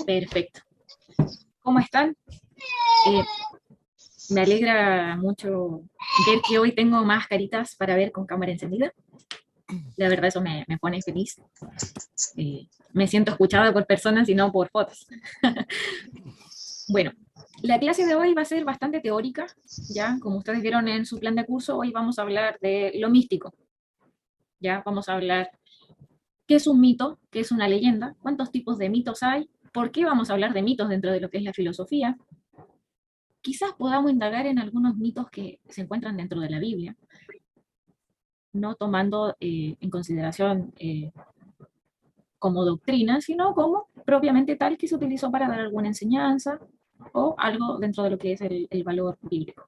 Perfecto. ¿Cómo están? Eh, Me alegra mucho ver que hoy tengo más caritas para ver con cámara encendida. La verdad eso me pone feliz. Me siento escuchada por personas y no por fotos. Bueno, la clase de hoy va a ser bastante teórica, ya como ustedes vieron en su plan de curso, hoy vamos a hablar de lo místico. Ya vamos a hablar qué es un mito, qué es una leyenda, cuántos tipos de mitos hay, por qué vamos a hablar de mitos dentro de lo que es la filosofía. Quizás podamos indagar en algunos mitos que se encuentran dentro de la Biblia, no tomando en consideración como doctrina, sino como propiamente tal que se utilizó para dar alguna enseñanza o algo dentro de lo que es el valor bíblico.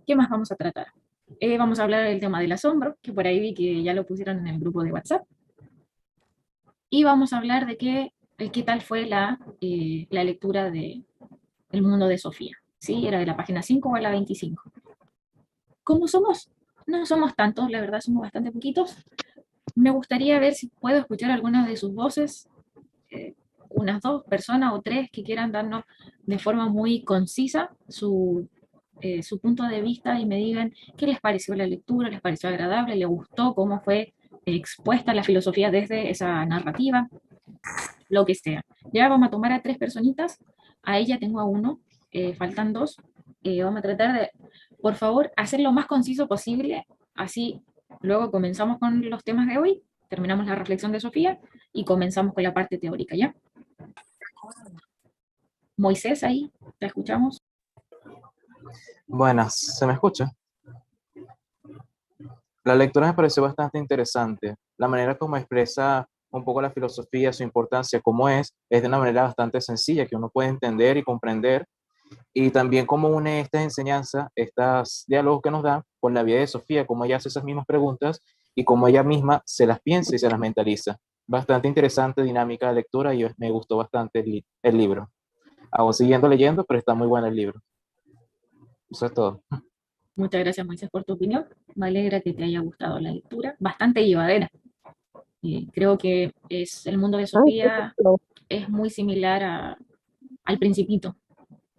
¿Qué más vamos a tratar? Vamos a hablar del tema del asombro, que por ahí vi que ya lo pusieron en el grupo de WhatsApp, y vamos a hablar de qué tal fue la lectura de El mundo de Sofía. ¿Sí? Era de la página 5 a la 25. ¿Cómo somos? No somos tantos, la verdad somos bastante poquitos. Me gustaría ver si puedo escuchar algunas de sus voces, eh, unas dos personas o tres que quieran darnos de forma muy concisa su punto de vista y me digan qué les pareció la lectura, les pareció agradable, les gustó, cómo fue expuesta la filosofía desde esa narrativa, lo que sea. Ya vamos a tomar a tres personitas, a ella tengo a uno, faltan dos. Vamos a tratar de, por favor, hacer lo más conciso posible, así luego comenzamos con los temas de hoy, terminamos la reflexión de Sofía y comenzamos con la parte teórica, ¿ya? Moisés, ahí, ¿te escuchamos? Buenas, ¿se me escucha? La lectura me pareció bastante interesante. La manera como expresa un poco la filosofía, su importancia, cómo es de una manera bastante sencilla que uno puede entender y comprender. Y también cómo une estas enseñanzas, estos diálogos que nos da con la vida de Sofía, cómo ella hace esas mismas preguntas y cómo ella misma se las piensa y se las mentaliza. Bastante interesante, dinámica de lectura y me gustó bastante el libro. Aún siguiendo leyendo, pero está muy bueno el libro. Eso es todo. Muchas gracias, Moisés, por tu opinión. Me alegra que te haya gustado la lectura. Bastante llevadera. Creo que el mundo de Sofía es muy similar al Principito.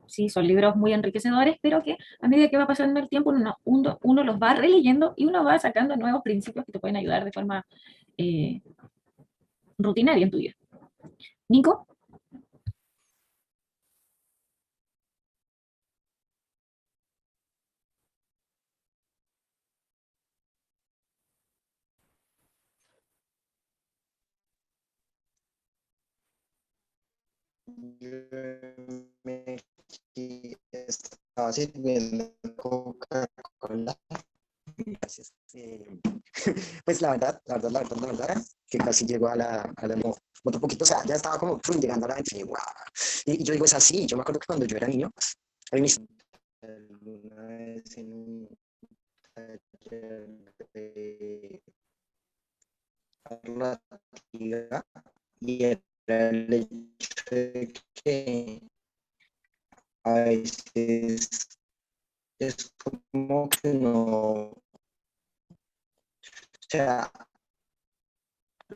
Sí, son libros muy enriquecedores, pero que a medida que va pasando el tiempo uno los va releyendo y uno va sacando nuevos principios que te pueden ayudar de forma eh, rutinaria en tu vida. Nico, Me estaba sirviendo Coca-Cola. Gracias. Pues la verdad, que casi llegó a la no, otro poquito, o sea, ya estaba como llegando a la 20 y, ¡guau! Y yo digo, es así, yo me acuerdo que cuando yo era niño, a mí me hicieron alguna vez en un taller de narrativa y era el hecho de que a veces es como que no, o sea,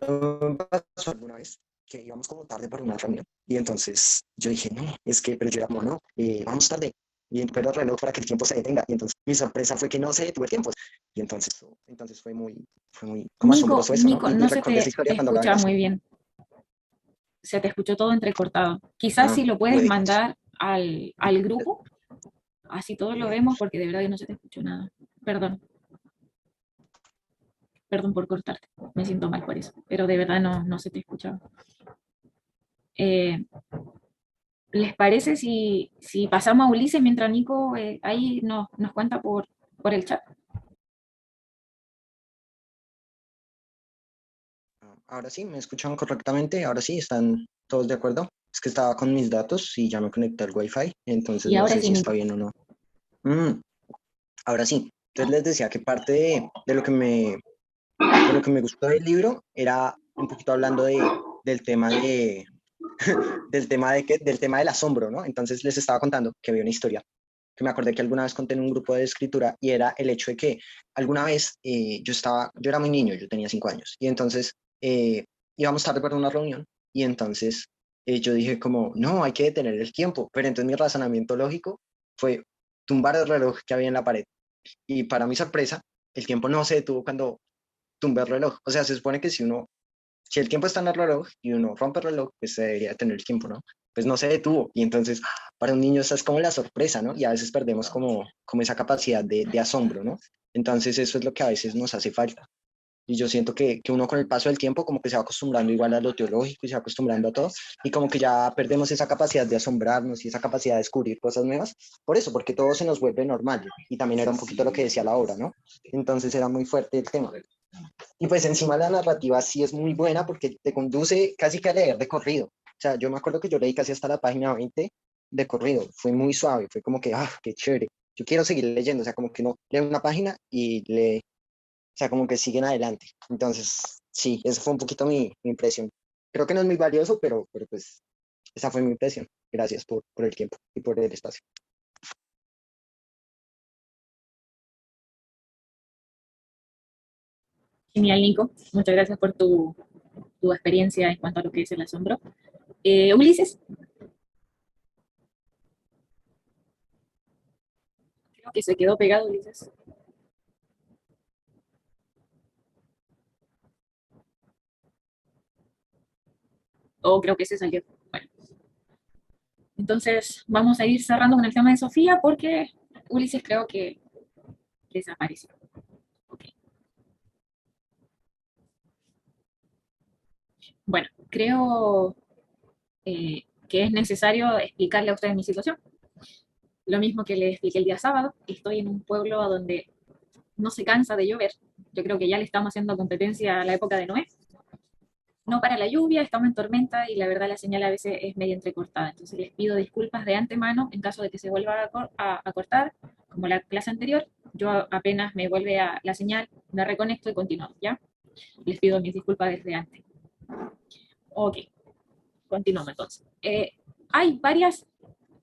no me pasó alguna vez que íbamos como tarde para una reunión y entonces yo dije, no, es que, pero yo era como, no, vamos tarde, y pero el reloj para que el tiempo se detenga, y entonces mi sorpresa fue que no se detuvo el tiempo, y entonces fue muy como asombroso eso, ¿no? Nico, Y no se recordé esa te historia cuando hablaba escucha de eso. muy bien. Se te escuchó todo entrecortado. Quizás Ah, si lo puedes puede. mandar al grupo, así todos lo vemos, porque de verdad que no se te escuchó nada. Perdón, perdón por cortarte. Me siento mal por eso, pero de verdad no se te escuchaba. Eh, ¿Les parece si pasamos a Ulises mientras Nico ahí nos cuenta por el chat? Ahora sí, me escuchan correctamente, ahora sí, están todos de acuerdo. Es que estaba con mis datos y ya me conecté al Wi-Fi, entonces Y no ahora sé sí, si está Nico. bien o no. Mm, ahora sí, entonces les decía que parte de lo que me gustó del libro era un poquito hablando del tema del tema del asombro, ¿no? Entonces les estaba contando que había una historia que me acordé que alguna vez conté en un grupo de escritura y era el hecho de que alguna vez yo era muy niño, yo tenía 5 años y entonces íbamos tarde para una reunión y entonces yo dije como, no, hay que detener el tiempo. Pero entonces mi razonamiento lógico fue tumbar el reloj que había en la pared. Y para mi sorpresa, el tiempo no se detuvo cuando tumbé el reloj. O sea, se supone que si el tiempo está en el reloj y uno rompe el reloj, pues se debería detener el tiempo, ¿no? Pues no se detuvo. Y entonces, para un niño esa es como la sorpresa, ¿no? Y a veces perdemos como esa capacidad de asombro, ¿no? Entonces eso es lo que a veces nos hace falta. Y yo siento que uno con el paso del tiempo como que se va acostumbrando igual a lo teológico y se va acostumbrando a todo y como que ya perdemos esa capacidad de asombrarnos y esa capacidad de descubrir cosas nuevas. Por eso, porque todo se nos vuelve normal. Y también era un poquito lo que decía la obra, ¿no? Entonces era muy fuerte el tema. Y pues encima la narrativa sí es muy buena porque te conduce casi que a leer de corrido. O sea, yo me acuerdo que yo leí casi hasta la página 20 de corrido. Fue muy suave, fue como que, qué chévere. Yo quiero seguir leyendo, o sea, como que no lee una página y lee, o sea, como que siguen adelante. Entonces, sí, esa fue un poquito mi impresión. Creo que no es muy valioso, pero pues esa fue mi impresión. Gracias por el tiempo y por el espacio. Genial, Nico. Muchas gracias por tu experiencia en cuanto a lo que es el asombro. Ulises, creo que se quedó pegado, Ulises. O creo que se salió. Bueno, entonces vamos a ir cerrando con el tema de Sofía porque Ulises creo que desapareció. Okay. Bueno, creo que es necesario explicarle a ustedes mi situación. Lo mismo que les expliqué el día sábado, estoy en un pueblo donde no se cansa de llover. Yo creo que ya le estamos haciendo competencia a la época de Noé. No para la lluvia, estamos en tormenta y la verdad la señal a veces es medio entrecortada. Entonces les pido disculpas de antemano en caso de que se vuelva a cortar, como la clase anterior. Yo apenas me vuelve a la señal, me reconecto y continuamos, ¿ya? Les pido mis disculpas desde antes. Ok, continuamos entonces. Hay varias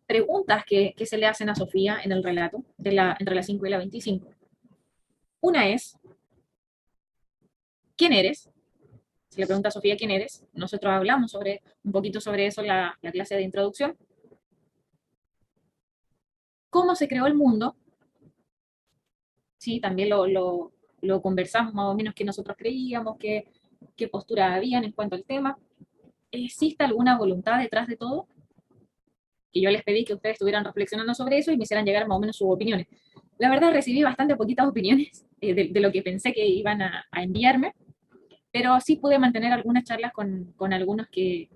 preguntas que se le hacen a Sofía en el relato entre las 5 y la 25. Una es, ¿quién eres? Se le pregunta a Sofía quién eres. Nosotros hablamos un poquito sobre eso en la clase de introducción. ¿Cómo se creó el mundo? Sí, también lo conversamos más o menos que nosotros creíamos, qué posturas habían en cuanto al tema. ¿Existe alguna voluntad detrás de todo? Que yo les pedí que ustedes estuvieran reflexionando sobre eso y me hicieran llegar más o menos sus opiniones. La verdad recibí bastante poquitas opiniones de lo que pensé que iban a enviarme, pero sí pude mantener algunas charlas con algunos que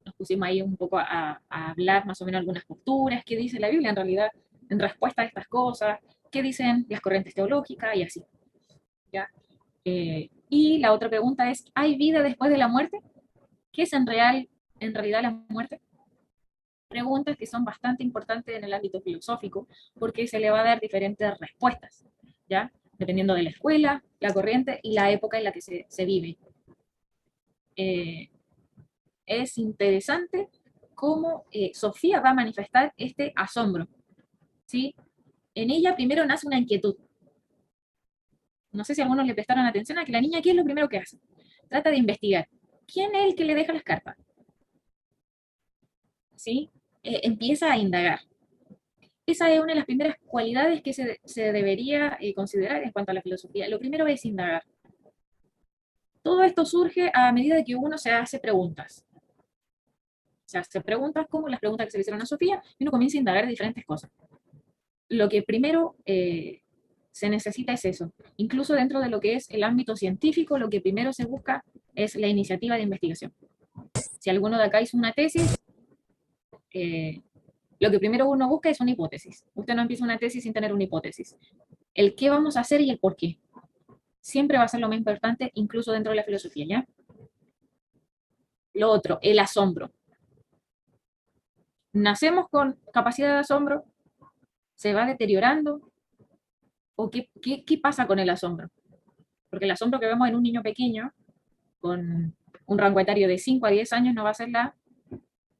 nos pusimos ahí un poco a hablar más o menos algunas posturas, qué dice la Biblia en realidad en respuesta a estas cosas, qué dicen las corrientes teológicas y así. ¿Ya? Y la otra pregunta es, ¿hay vida después de la muerte? ¿Qué es en realidad la muerte? Preguntas que son bastante importantes en el ámbito filosófico porque se le va a dar diferentes respuestas, ¿ya? Dependiendo de la escuela, la corriente y la época en la que se vive. Es interesante cómo Sofía va a manifestar este asombro, ¿sí? En ella primero nace una inquietud. No sé si algunos le prestaron atención a que la niña, ¿qué es lo primero que hace? Trata de investigar. ¿Quién es el que le deja las cartas? ¿Sí? Empieza a indagar. Esa es una de las primeras cualidades que se debería considerar en cuanto a la filosofía. Lo primero es indagar. Todo esto surge a medida de que uno se hace preguntas. Se hace preguntas como las preguntas que se le hicieron a Sofía y uno comienza a indagar diferentes cosas. Lo que primero se necesita es eso. Incluso dentro de lo que es el ámbito científico, lo que primero se busca es la iniciativa de investigación. Si alguno de acá hizo una tesis, lo que primero uno busca es una hipótesis. Usted no empieza una tesis sin tener una hipótesis. El qué vamos a hacer y el por qué. Siempre va a ser lo más importante, incluso dentro de la filosofía, ¿ya? Lo otro, el asombro. ¿Nacemos con capacidad de asombro? ¿Se va deteriorando? ¿O qué pasa con el asombro? Porque el asombro que vemos en un niño pequeño, con un rango etario de 5 a 10 años, no va a ser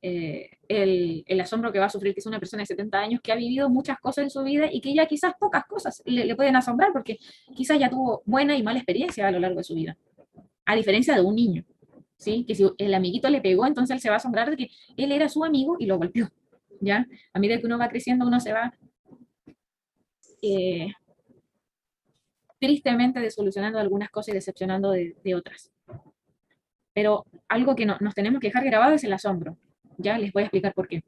el asombro que va a sufrir que es una persona de 70 años que ha vivido muchas cosas en su vida y que ya quizás pocas cosas le pueden asombrar porque quizás ya tuvo buena y mala experiencia a lo largo de su vida, a diferencia de un niño. ¿sí? Que si el amiguito le pegó, entonces él se va a asombrar de que él era su amigo y lo golpeó, ¿ya? A medida que uno va creciendo, uno se va eh, tristemente desolucionando algunas cosas y decepcionando de otras. Pero algo que nos tenemos que dejar grabado es el asombro. Ya les voy a explicar por qué.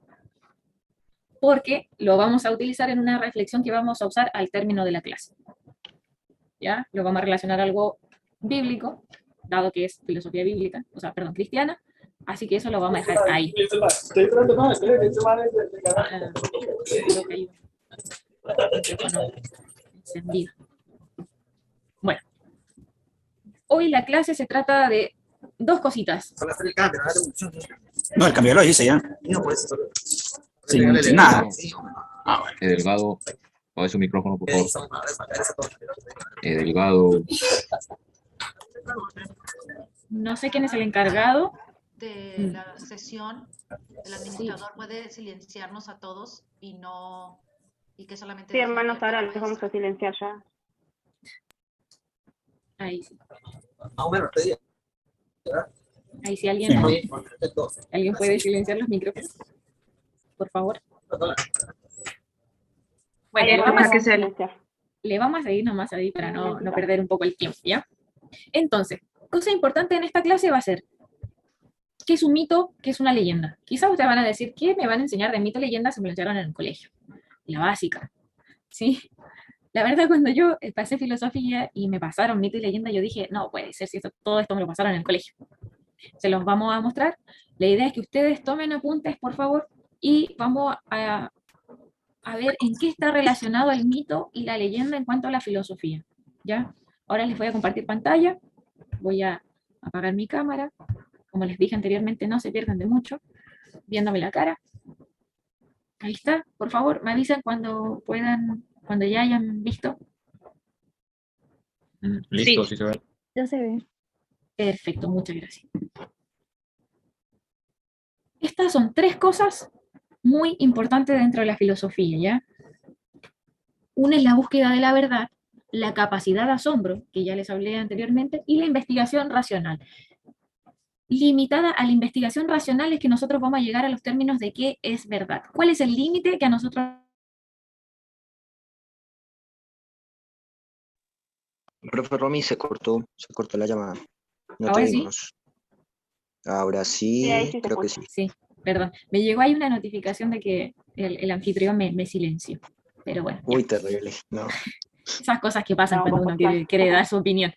Porque lo vamos a utilizar en una reflexión que vamos a usar al término de la clase. ¿Ya? Lo vamos a relacionar a algo bíblico, dado que es filosofía bíblica, o sea, perdón, cristiana. Así que eso lo vamos a dejar ahí. Creo que hay un micrófono encendido. Bueno, hoy la clase se trata de dos cositas. No, el cambio lo hice ya. Sin nada. Ah, bueno. Delgado, apague su micrófono, por favor. Delgado. No sé quién es el encargado. De la sesión, el administrador puede silenciarnos a todos y que solamente... Sí, hermanos, ahora les vamos a silenciar ya. Ahí sí. Sí. Ahí sí, alguien puede silenciar los micrófonos, por favor. Bueno, le vamos a seguir nomás ahí para no perder un poco el tiempo, ¿ya? Entonces, cosa importante en esta clase va a ser ¿qué es un mito? ¿Qué es una leyenda? Quizás ustedes van a decir, ¿qué me van a enseñar de mito y leyenda? Se me lo enseñaron en el colegio. La básica, ¿sí? La verdad, cuando yo pasé filosofía y me pasaron mito y leyenda, yo dije, no puede ser si todo esto me lo pasaron en el colegio. Se los vamos a mostrar. La idea es que ustedes tomen apuntes, por favor, y vamos a ver en qué está relacionado el mito y la leyenda en cuanto a la filosofía, ¿ya? Ahora les voy a compartir pantalla. Voy a apagar mi cámara. Como les dije anteriormente, no se pierdan de mucho viéndome la cara. Ahí está, por favor, me avisan cuando puedan, cuando ya hayan visto. Listo, sí se ve. Ya se ve. Perfecto, muchas gracias. Estas son tres cosas muy importantes dentro de la filosofía, ¿ya? Una es la búsqueda de la verdad, la capacidad de asombro, que ya les hablé anteriormente, y la investigación racional. Limitada a la investigación racional es que nosotros vamos a llegar a los términos de qué es verdad. ¿Cuál es el límite que a nosotros... Profe Romy, se cortó la llamada. No Ahora te sí. vimos. Ahora sí, Sí, ahí sí se creo que escucha. sí. Sí, perdón. Me llegó ahí una notificación de que el anfitrión me silenció. Pero bueno, ya. Uy, terrible. No. Esas cosas que pasan No, cuando uno quiere dar su opinión.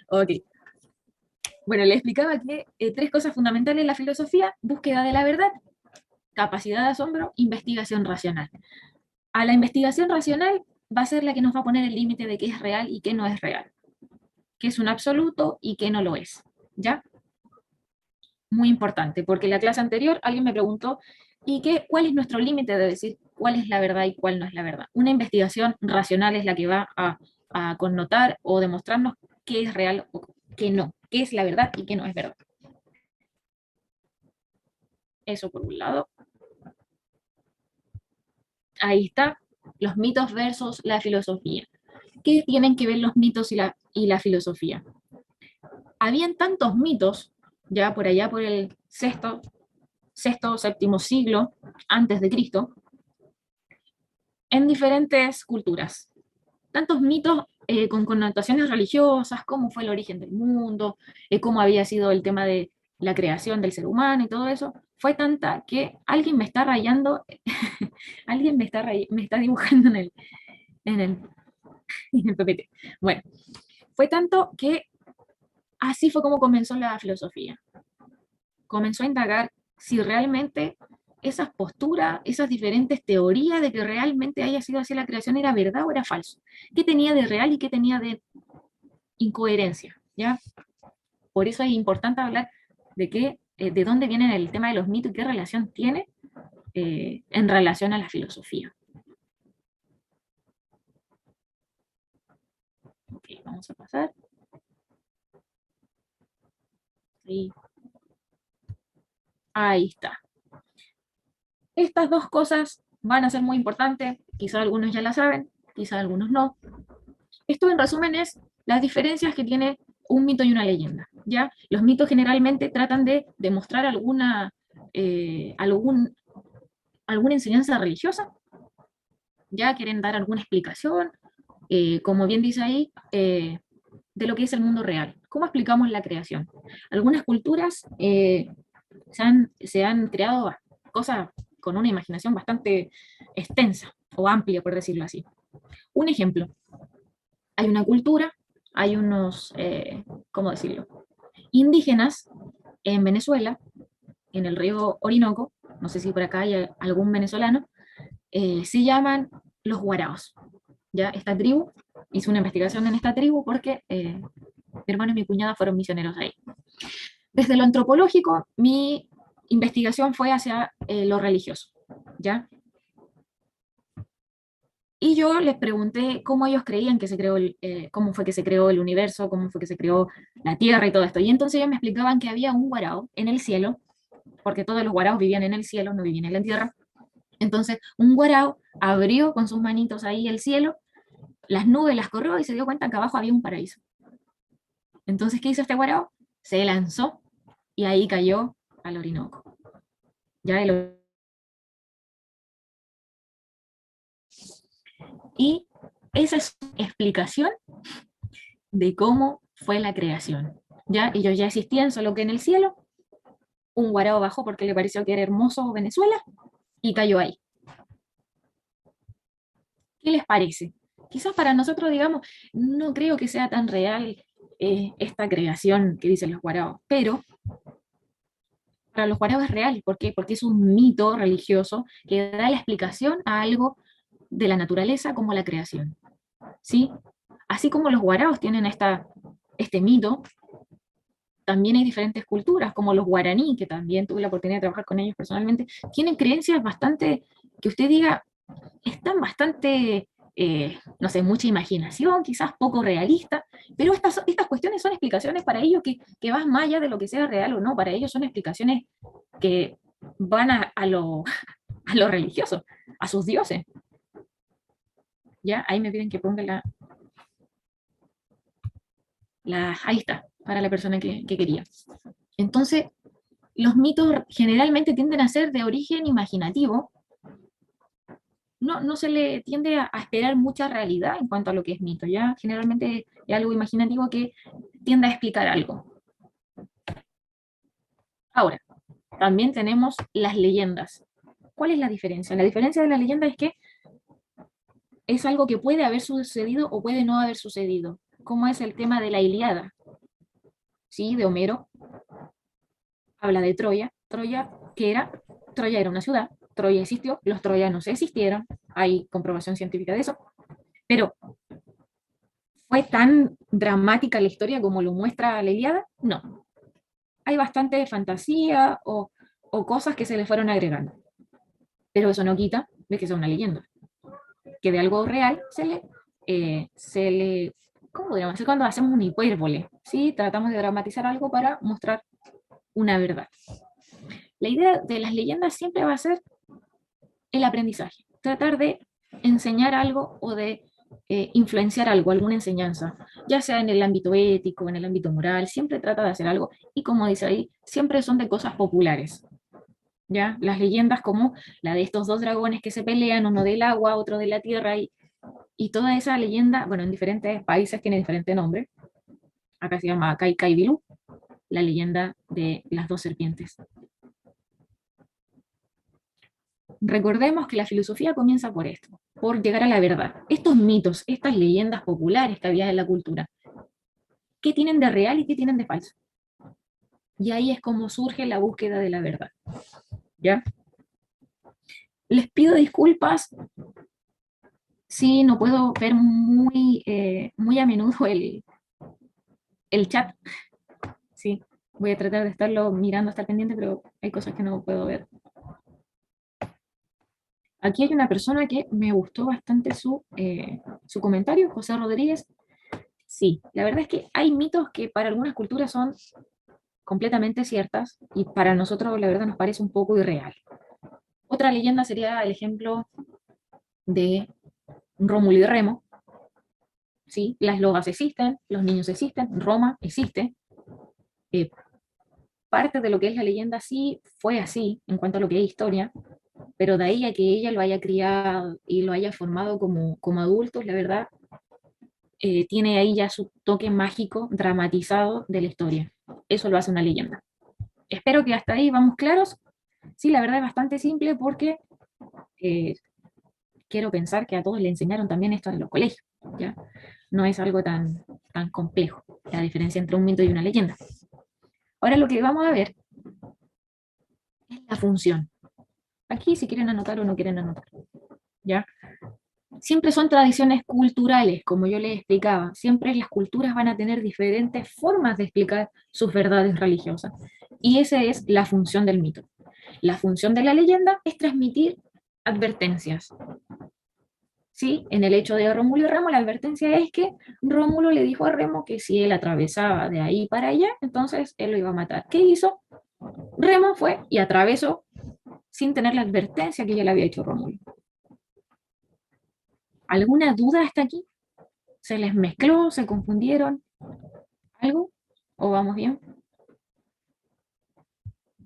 Ok. Bueno, le explicaba que tres cosas fundamentales en la filosofía: búsqueda de la verdad, capacidad de asombro, investigación racional. A la investigación racional va a ser la que nos va a poner el límite de qué es real y qué no es real, qué es un absoluto y qué no lo es, ¿ya? Muy importante, porque en la clase anterior alguien me preguntó, ¿cuál es nuestro límite de decir cuál es la verdad y cuál no es la verdad? Una investigación racional es la que va a connotar o demostrarnos qué es real o qué no, qué es la verdad y qué no es verdad. Eso por un lado. Ahí está, los mitos versus la filosofía. ¿Qué tienen que ver los mitos y la filosofía? Habían tantos mitos, ya por allá por el sexto, séptimo siglo antes de Cristo, en diferentes culturas. Tantos mitos con connotaciones religiosas, cómo fue el origen del mundo, cómo había sido el tema de la creación del ser humano y todo eso, fue tanta que alguien me está rayando, alguien me está dibujando en el PPT. Bueno, fue tanto que así fue como comenzó la filosofía. Comenzó a indagar si realmente esas posturas, esas diferentes teorías de que realmente haya sido así la creación era verdad o era falso. ¿Qué tenía de real y qué tenía de incoherencia? ¿Ya? Por eso es importante hablar de dónde viene el tema de los mitos y qué relación tiene en relación a la filosofía. Ok, vamos a pasar. Sí. Ahí está. Estas dos cosas van a ser muy importantes, quizá algunos ya la saben, quizá algunos no. Esto en resumen es las diferencias que tiene un mito y una leyenda. ¿ya? Los mitos generalmente tratan de demostrar alguna enseñanza religiosa, ya quieren dar alguna explicación, como bien dice ahí, de lo que es el mundo real. ¿Cómo explicamos la creación? Algunas culturas se han creado cosas con una imaginación bastante extensa o amplia, por decirlo así. Un ejemplo, hay una cultura, hay unos, ¿cómo decirlo? Indígenas en Venezuela, en el río Orinoco, no sé si por acá hay algún venezolano, se llaman los guaraos. ¿Ya? Esta tribu, hice una investigación en esta tribu porque mi hermano y mi cuñada fueron misioneros ahí. Desde lo antropológico, mi investigación fue hacia lo religioso, ¿ya? Y yo les pregunté cómo ellos creían que se creó, cómo fue que se creó el universo, cómo fue que se creó la Tierra y todo esto. Y entonces ellos me explicaban que había un guarao en el cielo, porque todos los guaraos vivían en el cielo, no vivían en la Tierra. Entonces, un guarao abrió con sus manitos ahí el cielo, las nubes las corrió y se dio cuenta que abajo había un paraíso. Entonces, ¿qué hizo este guarao? Se lanzó y ahí cayó al Orinoco. Y esa es una explicación de cómo fue la creación. ¿Ya? Ellos ya existían, solo que en el cielo, un guarao bajó porque le pareció que era hermoso Venezuela y cayó ahí. ¿Qué les parece? Quizás para nosotros, digamos, no creo que sea tan real esta creación que dicen los guaraos, pero para los guaraos es real. ¿Por qué? Porque es un mito religioso que da la explicación a algo de la naturaleza como la creación. ¿Sí? Así como los guaraos tienen este mito, también hay diferentes culturas, como los guaraní, que también tuve la oportunidad de trabajar con ellos personalmente, tienen creencias bastante, que usted diga, están bastante, no sé, mucha imaginación, quizás poco realista, pero estas cuestiones son explicaciones para ellos que van más allá de lo que sea real o no, para ellos son explicaciones que van a lo, a lo religioso, a sus dioses. ¿Ya? Ahí me piden que ponga ahí está, para la persona que quería. Entonces, los mitos generalmente tienden a ser de origen imaginativo. No se le tiende a esperar mucha realidad en cuanto a lo que es mito, ¿ya? Generalmente es algo imaginativo que tiende a explicar algo. Ahora, también tenemos las leyendas. ¿Cuál es la diferencia? La diferencia de la leyenda es que es algo que puede haber sucedido o puede no haber sucedido, como es el tema de la Ilíada, ¿sí? De Homero. Habla de Troya. Troya era una ciudad, Troya existió, los troyanos existieron, hay comprobación científica de eso, pero ¿fue tan dramática la historia como lo muestra la Ilíada? No. Hay bastante fantasía o cosas que se le fueron agregando, pero eso no quita de que sea una leyenda, que de algo real se le ¿cómo podríamos decir? Cuando hacemos una hipérbole, ¿sí? Tratamos de dramatizar algo para mostrar una verdad. La idea de las leyendas siempre va a ser el aprendizaje, tratar de enseñar algo o de influenciar algo, alguna enseñanza, ya sea en el ámbito ético, en el ámbito moral, siempre trata de hacer algo, y como dice ahí, siempre son de cosas populares, ¿ya? Las leyendas como la de estos dos dragones que se pelean, uno del agua, otro de la tierra, y toda esa leyenda, bueno, en diferentes países tiene diferente nombre, acá se llama Kai Kai Bilú, la leyenda de las dos serpientes. Recordemos que la filosofía comienza por esto, por llegar a la verdad. Estos mitos, estas leyendas populares que había en la cultura, ¿qué tienen de real y qué tienen de falso? Y ahí es como surge la búsqueda de la verdad. ¿Ya? Les pido disculpas si no puedo ver muy a menudo el chat. Sí, voy a tratar de estarlo mirando, estar pendiente, pero hay cosas que no puedo ver. Aquí hay una persona que me gustó bastante su comentario, José Rodríguez. Sí, la verdad es que hay mitos que para algunas culturas son completamente ciertas y para nosotros la verdad nos parece un poco irreal. Otra leyenda sería el ejemplo de Rómulo y Remo. Sí, las logas existen, los niños existen, Roma existe. parte de lo que es la leyenda sí fue así, en cuanto a lo que es historia, pero de ahí a que ella lo haya criado y lo haya formado como adulto, la verdad, tiene ahí ya su toque mágico, dramatizado de la historia. Eso lo hace una leyenda. Espero que hasta ahí vamos claros. Sí, la verdad es bastante simple porque quiero pensar que a todos le enseñaron también esto en los colegios, ¿ya? No es algo tan complejo, la diferencia entre un mito y una leyenda. Ahora lo que vamos a ver es la función. Aquí si quieren anotar o no quieren anotar, ¿ya? Siempre son tradiciones culturales, como yo les explicaba. Siempre las culturas van a tener diferentes formas de explicar sus verdades religiosas. Y esa es la función del mito. La función de la leyenda es transmitir advertencias. ¿Sí? En el hecho de Rómulo y Remo, la advertencia es que Rómulo le dijo a Remo que si él atravesaba de ahí para allá, entonces él lo iba a matar. ¿Qué hizo? Remo fue y atravesó sin tener la advertencia que ya le había hecho Rómulo. ¿Alguna duda hasta aquí? ¿Se les mezcló? ¿Se confundieron? ¿Algo? ¿O vamos bien?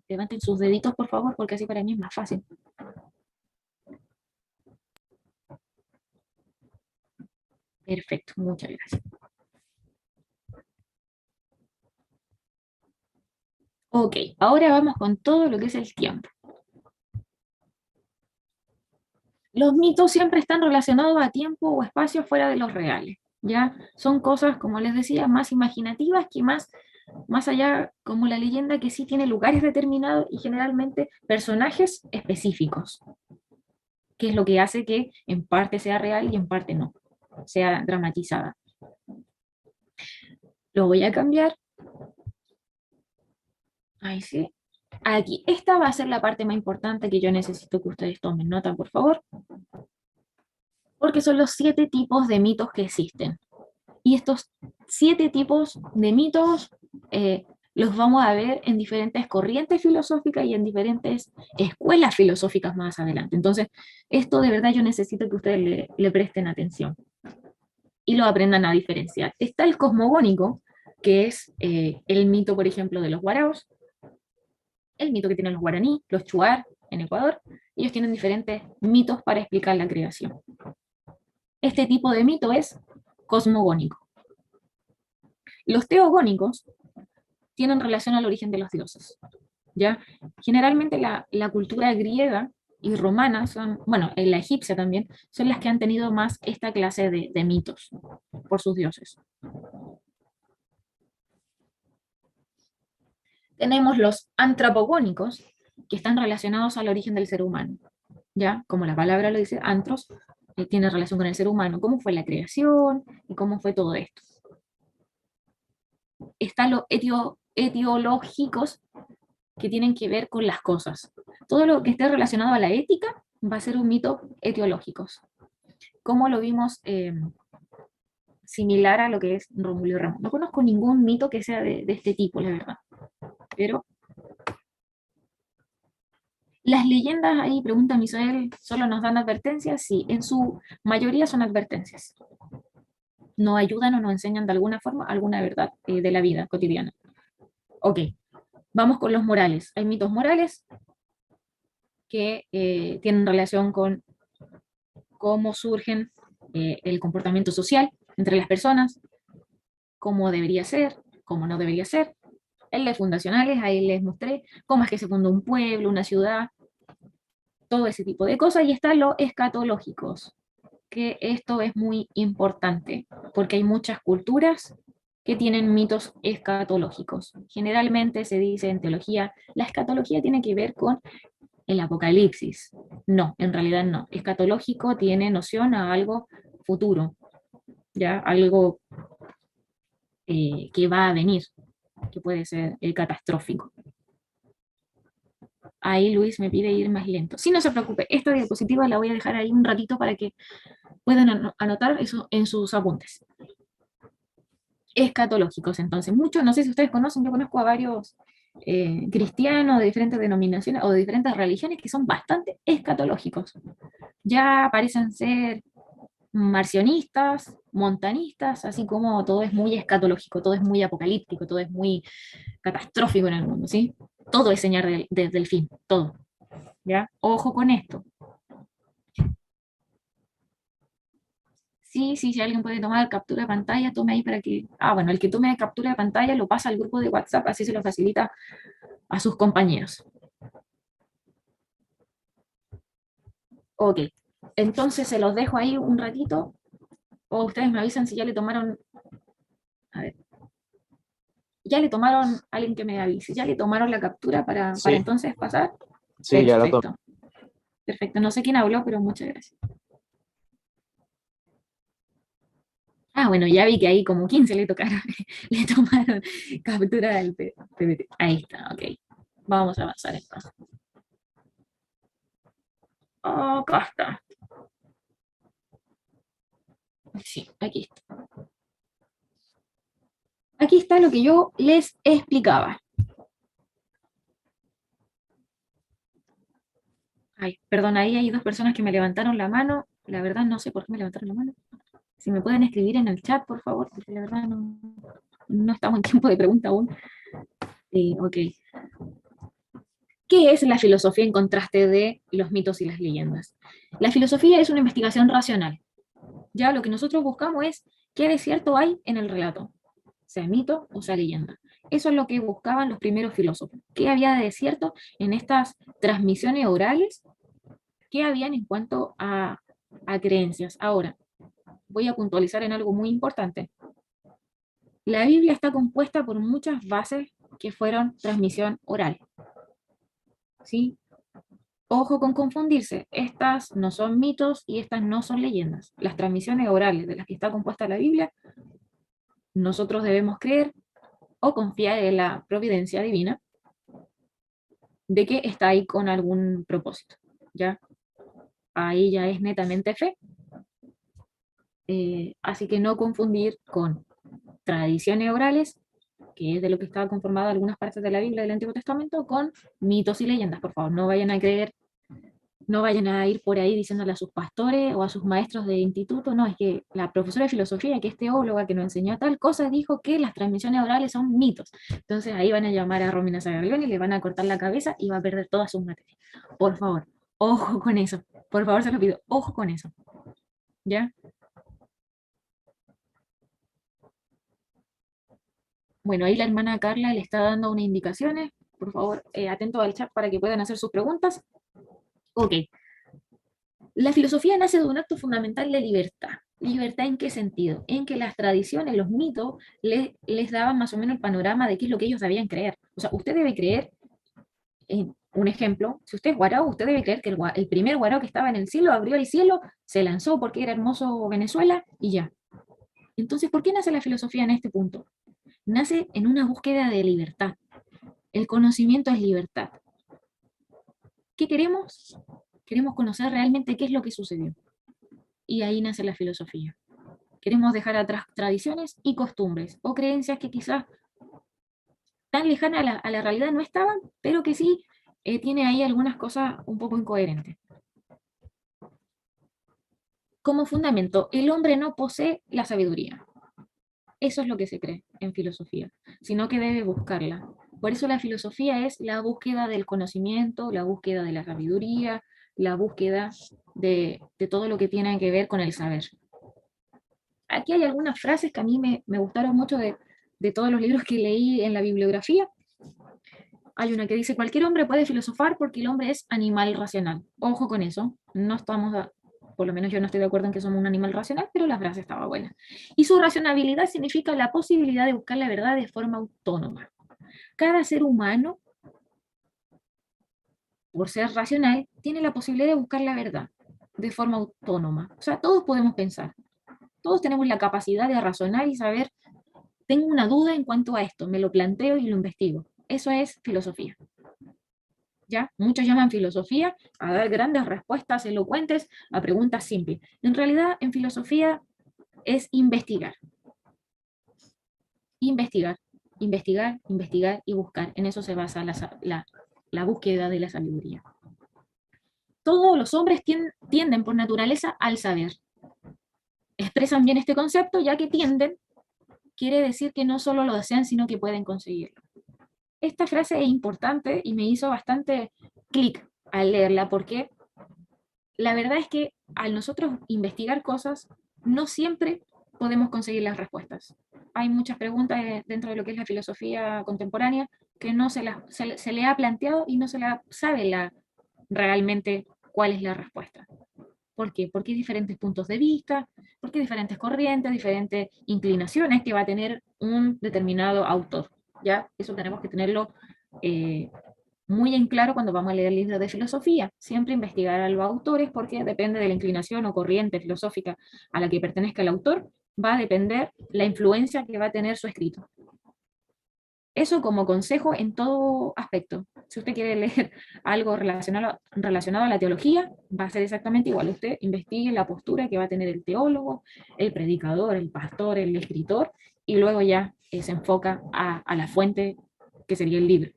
Levanten sus deditos, por favor, porque así para mí es más fácil. Perfecto, muchas gracias. Ok, ahora vamos con todo lo que es el tiempo. Los mitos siempre están relacionados a tiempo o espacio fuera de los reales, ¿ya? Son cosas, como les decía, más imaginativas que más allá, como la leyenda, que sí tiene lugares determinados y generalmente personajes específicos, que es lo que hace que en parte sea real y en parte no, sea dramatizada. Lo voy a cambiar. Ahí sí. Aquí, esta va a ser la parte más importante que yo necesito que ustedes tomen nota, por favor, porque son los 7 tipos de mitos que existen. Y estos 7 tipos de mitos los vamos a ver en diferentes corrientes filosóficas y en diferentes escuelas filosóficas más adelante. Entonces, esto de verdad yo necesito que ustedes le presten atención y lo aprendan a diferenciar. Está el cosmogónico, que es el mito, por ejemplo, de los guaraos, el mito que tienen los guaraní, los chuar en Ecuador. Ellos tienen diferentes mitos para explicar la creación. Este tipo de mito es cosmogónico. Los teogónicos tienen relación al origen de los dioses, ¿ya? Generalmente la cultura griega y romana son, bueno, en la egipcia también, son las que han tenido más esta clase de mitos por sus dioses. Tenemos los antropogónicos, que están relacionados al origen del ser humano, ¿ya? Como la palabra lo dice, antros, tiene relación con el ser humano, cómo fue la creación y cómo fue todo esto. Están los etiológicos, que tienen que ver con las cosas. Todo lo que esté relacionado a la ética va a ser un mito etiológico. Como lo vimos similar a lo que es Rómulo y Remo. No conozco ningún mito que sea de este tipo, la verdad. Pero las leyendas, ahí pregunta Misael, ¿solo nos dan advertencias? Sí, en su mayoría son advertencias. Nos ayudan o nos enseñan de alguna forma alguna verdad de la vida cotidiana. Ok, vamos con los morales. Hay mitos morales que tienen relación con cómo surgen el comportamiento social entre las personas, cómo debería ser, cómo no debería ser. En las fundacionales, ahí les mostré cómo es que se fundó un pueblo, una ciudad, todo ese tipo de cosas. Y están los escatológicos, que esto es muy importante, porque hay muchas culturas que tienen mitos escatológicos. Generalmente se dice en teología, la escatología tiene que ver con el apocalipsis. No, en realidad no. Escatológico tiene noción a algo futuro, ¿ya? Algo que va a venir, que puede ser catastrófico. Ahí Luis me pide ir más lento. Sí, no se preocupe, esta diapositiva la voy a dejar ahí un ratito para que puedan anotar eso en sus apuntes. Escatológicos, entonces, muchos, no sé si ustedes conocen, yo conozco a varios cristianos de diferentes denominaciones o de diferentes religiones que son bastante escatológicos. Ya parecen ser marcionistas, montanistas, así como todo es muy escatológico, todo es muy apocalíptico, todo es muy catastrófico en el mundo, ¿sí? Todo es señal del fin, todo. ¿Ya? Ojo con esto. Sí, sí, si alguien puede tomar captura de pantalla, tome ahí para que... Ah, bueno, el que tome captura de pantalla lo pasa al grupo de WhatsApp, así se lo facilita a sus compañeros. Ok, entonces se los dejo ahí un ratito, o ustedes me avisan si ya le tomaron... A ver. Ya le tomaron, alguien que me avise, ya le tomaron la captura para Sí, entonces pasar. sí, ya la tomé. Perfecto. Perfecto, no sé quién habló, pero muchas gracias. Ah, bueno, ya vi que ahí como 15 le tocaron, le tomaron captura del PPT. Ahí está, ok. Vamos a avanzar entonces. Acá está. Sí, aquí está. Aquí está lo que yo les explicaba. Ay, perdón, ahí hay dos personas que me levantaron la mano. La verdad no sé por qué me levantaron la mano. Si me pueden escribir en el chat, por favor, porque la verdad no estamos en tiempo de pregunta aún. Ok. ¿Qué es la filosofía en contraste de los mitos y las leyendas? La filosofía es una investigación racional. Ya lo que nosotros buscamos es qué de cierto hay en el relato, sea mito o sea leyenda. Eso es lo que buscaban los primeros filósofos. ¿Qué había de cierto en estas transmisiones orales? ¿Qué habían en cuanto a creencias? Ahora, voy a puntualizar en algo muy importante. La Biblia está compuesta por muchas bases que fueron transmisión oral. ¿Sí? Ojo con confundirse, estas no son mitos y estas no son leyendas. Las transmisiones orales de las que está compuesta la Biblia, nosotros debemos creer o confiar en la providencia divina de que está ahí con algún propósito, ¿ya? Ahí ya es netamente fe. Así que no confundir con tradiciones orales, que es de lo que estaba conformada algunas partes de la Biblia del Antiguo Testamento, con mitos y leyendas. Por favor, no vayan a creer, no vayan a ir por ahí diciéndole a sus pastores o a sus maestros de instituto, no, es que la profesora de filosofía, que es teóloga, que nos enseñó tal cosa, dijo que las transmisiones orales son mitos. Entonces ahí van a llamar a Romina Zagarrión y le van a cortar la cabeza y va a perder todas sus materias. Por favor, ojo con eso. Por favor, se lo pido, ojo con eso. ¿Ya? Bueno, ahí la hermana Carla le está dando unas indicaciones. Por favor, atento al chat para que puedan hacer sus preguntas. Ok. La filosofía nace de un acto fundamental de libertad. ¿Libertad en qué sentido? En que las tradiciones, los mitos, les daban más o menos el panorama de qué es lo que ellos sabían creer. O sea, usted debe creer, en un ejemplo, si usted es guarao, usted debe creer que el primer guarao que estaba en el cielo abrió el cielo, se lanzó porque era hermoso Venezuela y ya. Entonces, ¿por qué nace la filosofía en este punto? Nace en una búsqueda de libertad. El conocimiento es libertad. ¿Qué queremos? Queremos conocer realmente qué es lo que sucedió. Y ahí nace la filosofía. Queremos dejar atrás tradiciones y costumbres, o creencias que quizás tan lejanas a la realidad no estaban, pero que sí tiene ahí algunas cosas un poco incoherentes. Como fundamento, el hombre no posee la sabiduría. Eso es lo que se cree en filosofía, sino que debe buscarla. Por eso la filosofía es la búsqueda del conocimiento, la búsqueda de la sabiduría, la búsqueda de todo lo que tiene que ver con el saber. Aquí hay algunas frases que a mí me gustaron mucho de todos los libros que leí en la bibliografía. Hay una que dice, cualquier hombre puede filosofar porque el hombre es animal racional. Ojo con eso, no estamos, por lo menos yo no estoy de acuerdo en que somos un animal racional, pero la frase estaba buena. Y su racionalidad significa la posibilidad de buscar la verdad de forma autónoma. Cada ser humano, por ser racional, tiene la posibilidad de buscar la verdad de forma autónoma. O sea, todos podemos pensar. Todos tenemos la capacidad de razonar y saber, tengo una duda en cuanto a esto, me lo planteo y lo investigo. Eso es filosofía. ¿Ya? Muchos llaman filosofía a dar grandes respuestas elocuentes a preguntas simples. En realidad, en filosofía es investigar. Investigar, investigar, investigar y buscar. En eso se basa la búsqueda de la sabiduría. Todos los hombres tienden por naturaleza al saber. Expresan bien este concepto, ya que tienden quiere decir que no solo lo desean, sino que pueden conseguirlo. Esta frase es importante y me hizo bastante clic al leerla, porque la verdad es que al nosotros investigar cosas, no siempre podemos conseguir las respuestas. Hay muchas preguntas dentro de lo que es la filosofía contemporánea que no se le ha planteado y no se la sabe realmente cuál es la respuesta. ¿Por qué? Porque hay diferentes puntos de vista, porque hay diferentes corrientes, diferentes inclinaciones que va a tener un determinado autor. ¿Ya? Eso tenemos que tenerlo muy en claro cuando vamos a leer libros de filosofía. Siempre investigar a los autores, porque depende de la inclinación o corriente filosófica a la que pertenezca el autor, va a depender la influencia que va a tener su escrito. Eso como consejo en todo aspecto. Si usted quiere leer algo relacionado a la teología, va a ser exactamente igual. Usted investigue la postura que va a tener el teólogo, el predicador, el pastor, el escritor, y luego ya se enfoca a la fuente que sería el libro.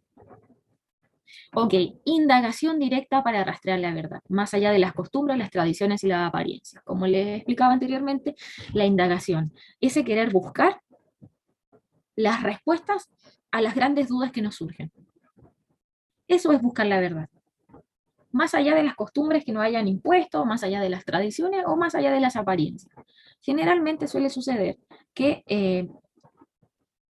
Ok, indagación directa para rastrear la verdad, más allá de las costumbres, las tradiciones y las apariencias. Como les explicaba anteriormente, la indagación, ese querer buscar las respuestas a las grandes dudas que nos surgen. Eso es buscar la verdad. Más allá de las costumbres que nos hayan impuesto, más allá de las tradiciones o más allá de las apariencias. Generalmente suele suceder que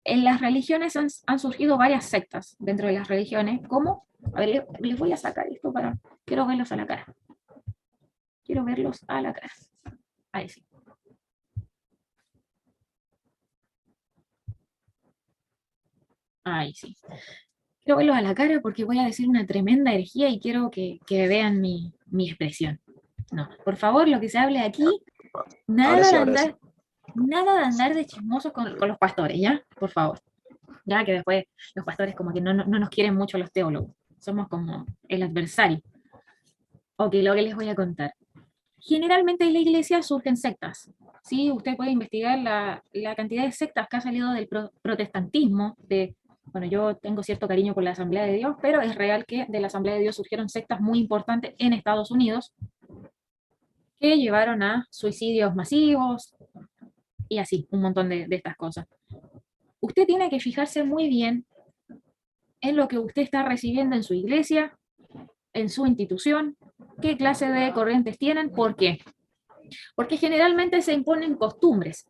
en las religiones han surgido varias sectas dentro de las religiones, como, a ver, les voy a sacar esto quiero verlos a la cara. Quiero verlos a la cara. Ahí sí. Ahí sí. Quiero verlos a la cara porque voy a decir una tremenda herejía y quiero que vean mi expresión. No, por favor, lo que se hable aquí, nada sí, de ahora sí. andar, nada de andar de chismosos con los pastores, ¿ya? Por favor. Ya que después los pastores como que no nos quieren mucho los teólogos. Somos como el adversario. Ok, lo que les voy a contar. Generalmente en la iglesia surgen sectas. ¿Sí? Usted puede investigar la cantidad de sectas que ha salido del protestantismo. Bueno, yo tengo cierto cariño por la Asamblea de Dios, pero es real que de la Asamblea de Dios surgieron sectas muy importantes en Estados Unidos que llevaron a suicidios masivos y así, un montón de estas cosas. Usted tiene que fijarse muy bien en lo que usted está recibiendo en su iglesia, en su institución, qué clase de corrientes tienen, ¿por qué? Porque generalmente se imponen costumbres.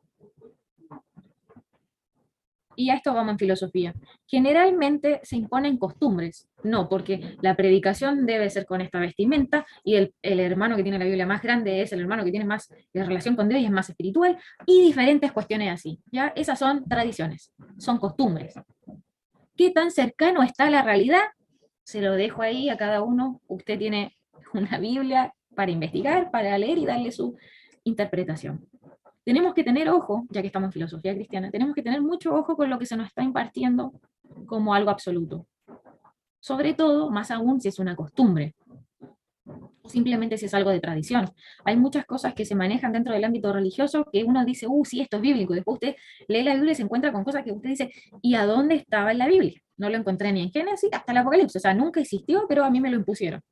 Y a esto vamos en filosofía. Generalmente se imponen costumbres, no, porque la predicación debe ser con esta vestimenta y el hermano que tiene la Biblia más grande es el hermano que tiene más relación con Dios y es más espiritual, y diferentes cuestiones así. ¿Ya? Esas son tradiciones, son costumbres. ¿Qué tan cercano está a la realidad? Se lo dejo ahí a cada uno. Usted tiene una Biblia para investigar, para leer y darle su interpretación. Tenemos que tener ojo, ya que estamos en filosofía cristiana, tenemos que tener mucho ojo con lo que se nos está impartiendo como algo absoluto. Sobre todo, más aún si es una costumbre, o simplemente si es algo de tradición. Hay muchas cosas que se manejan dentro del ámbito religioso que uno dice, sí, esto es bíblico, y después usted lee la Biblia y se encuentra con cosas que usted dice, ¿y a dónde estaba en la Biblia? No lo encontré ni en Génesis hasta el Apocalipsis, o sea, nunca existió, pero a mí me lo impusieron.